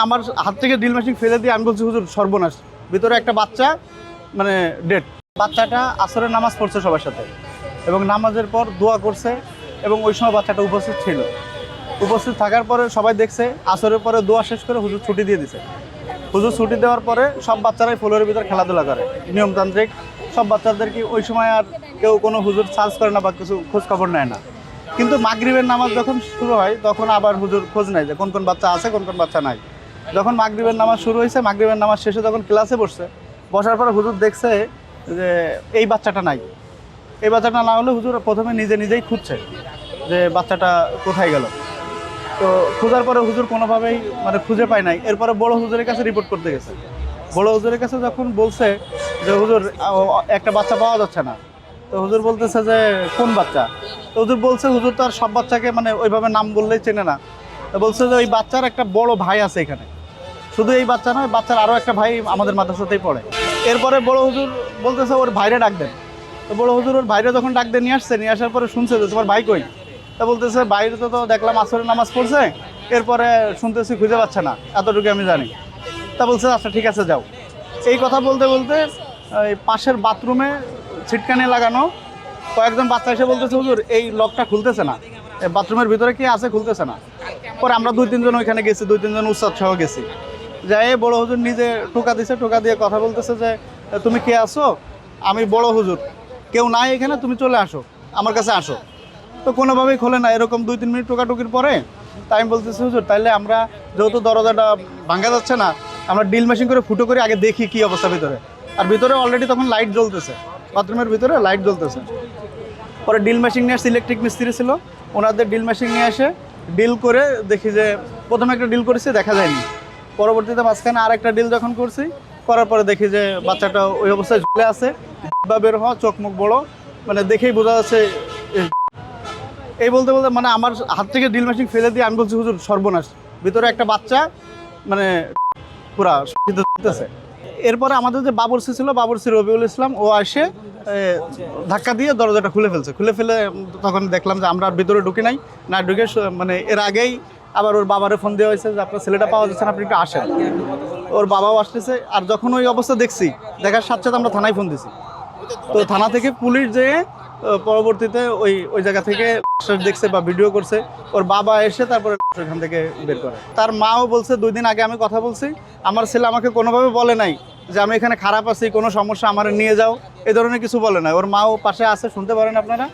আমার হাত থেকে ড্রিল মেশিন ফেলে দিয়ে আমি বলছি হুজুর সর্বনাশ, ভিতরে একটা বাচ্চা মানে ডেড। বাচ্চাটা আসরের নামাজ পড়ছে সবার সাথে এবং নামাজের পর দোয়া করছে এবং ওই সময় বাচ্চাটা উপস্থিত ছিল। উপস্থিত থাকার পরে সবাই দেখছে, আসরের পরে দোয়া শেষ করে হুজুর ছুটি দিয়ে দিছে। হুজুর ছুটি দেওয়ার পরে সব বাচ্চারাই ফ্লোরের ভিতরে খেলাধুলা করে নিয়মতান্ত্রিক। সব বাচ্চাদেরকে ওই সময় আর কেউ কোনো হুজুর সার্চ করে না বা কিছু খোঁজ খবর নেয় না। কিন্তু মাগরিবের নামাজ যখন শুরু হয় তখন আবার হুজুর খোঁজ নেয় যে কোন কোন বাচ্চা আছে কোন কোন বাচ্চা নাই। যখন মাগরিবের নামাজ শুরু হয়েছে, মাগরিবের নামাজ শেষে যখন ক্লাসে বসার পরে হুজুর দেখছে যে এই বাচ্চাটা নাই। এই বাচ্চাটা না হলে হুজুর প্রথমে নিজেই খুঁজছে যে বাচ্চাটা কোথায় গেল। তো খোঁজার পরে হুজুর কোনোভাবেই মানে খুঁজে পায় নাই। এরপরে বড় হুজুরের কাছে রিপোর্ট করতে গেছে। বড় হুজুরের কাছে যখন বলছে যে হুজুর একটা বাচ্চা পাওয়া যাচ্ছে না, তো হুজুর বলতেছে যে কোন বাচ্চা? তো হুজুর বলছে হুজুর তো আর সব বাচ্চাকে মানে ওইভাবে নাম বললেই চেনে না। তো বলছে যে ওই বাচ্চার একটা বড় ভাই আছে এখানে, শুধু এই বাচ্চা নয়, বাচ্চার আরও একটা ভাই আমাদের মাদ্রাসাতেই পড়ে। এরপরে বড় হুজুর বলতেছে ওর ভাইরে ডাক দেন। তো বড় হুজুর ওর ভাইরে যখন ডাক দিয়ে নিয়ে আসার পরে শুনছে যে তোমার ভাই কই। তা বলতেছে বাইরে তো দেখলাম আসরের নামাজ পড়ছে, এরপরে শুনতেছি খুঁজে পাচ্ছে না, এতটুকু আমি জানি। তা বলছে আচ্ছা ঠিক আছে যাও। এই কথা বলতে বলতে এই পাশের বাথরুমে ছিটকানি লাগানো কয়েকজন বাচ্চা এসে বলতেছে হুজুর এই লকটা খুলতেছে না, বাথরুমের ভিতরে কি আছে খুলতেছে না। পরে আমরা 2-3 জন ওইখানে গেছি, 2-3 জন উস্তাদ সহ গেছি। যাই বড় হুজুর নিজে টোকা দিছে, টোকা দিয়ে কথা বলতেছে যে তুমি কে আসো? আমি বড় হুজুর, কেউ নাই এখানে, তুমি চলে আসো, আমার কাছে আসো। তো কোনোভাবেই খোলে না। এরকম 2-3 মিনিট টোকাটুকির পরে তাই আমি বলতেছি হুজুর তাইলে আমরা যেহেতু দরজাটা ভাঙা যাচ্ছে না, আমরা ড্রিল মেশিন করে ফুটো করে আগে দেখি কী অবস্থা ভিতরে। আর ভিতরে অলরেডি তখন লাইট জ্বলতেছে, বাথরুমের ভিতরে লাইট জ্বলতেছে। পরে ড্রিল মেশিন নিয়ে আসছে, ইলেকট্রিক মিস্ত্রি ছিল, ওনাদের ড্রিল মেশিন নিয়ে এসে ডিল করে দেখি যে প্রথমে একটা ডিল করেছি, দেখা যায়নি। পরবর্তীতে মাঝখানে আর একটা ডিল যখন করছি, করার পরে দেখি যে বাচ্চাটা ওই অবস্থায় ঝুলে আছে, বা বের হওয়া, চোখ মুখ বড়, মানে দেখেই বোঝা যাচ্ছে। এই বলতে বলতে মানে আমার হাত থেকে ড্রিল মেশিন ফেলে দিয়ে আমি বলছি হুজুর সর্বনাশ, ভিতরে একটা বাচ্চা মানে পুরা দিতেছে। এরপরে আমাদের যে বাবরসি ছিল, বাবরসি রবিউল ইসলাম, ও এসে ধাক্কা দিয়ে দরজাটা খুলে ফেলে তখন দেখলাম যে আমরা ভিতরে ঢুকি নাই, না ঢুকে মানে এর আগেই আবার ওর বাবারে ফোন দেওয়া হয়েছে যে আপনার ছেলেটা পাওয়া যাচ্ছে না, আপনি একটু আসেন। ওর বাবাও আসতেছে। আর যখন ওই অবস্থা দেখার সাথে সাথে আমরা থানায় ফোন দিছি। তো থানা থেকে পুলিশ যেয়ে পরবর্তীতে ওই জায়গা থেকে দেখছে বা ভিডিও করছে, ওর বাবা এসে তারপরে ওখান থেকে বের করে। তার মাও বলছে 2 দিন আগে আমি কথা বলছি, আমার ছেলে আমাকে কোনোভাবে বলে নাই যে আমি এখানে খারাপ আছি, কোনো সমস্যা আমার নিয়ে যাও, এই ধরনের কিছু বলে নাই। ওর মাও পাশে আছে, শুনতে পারেন আপনারা।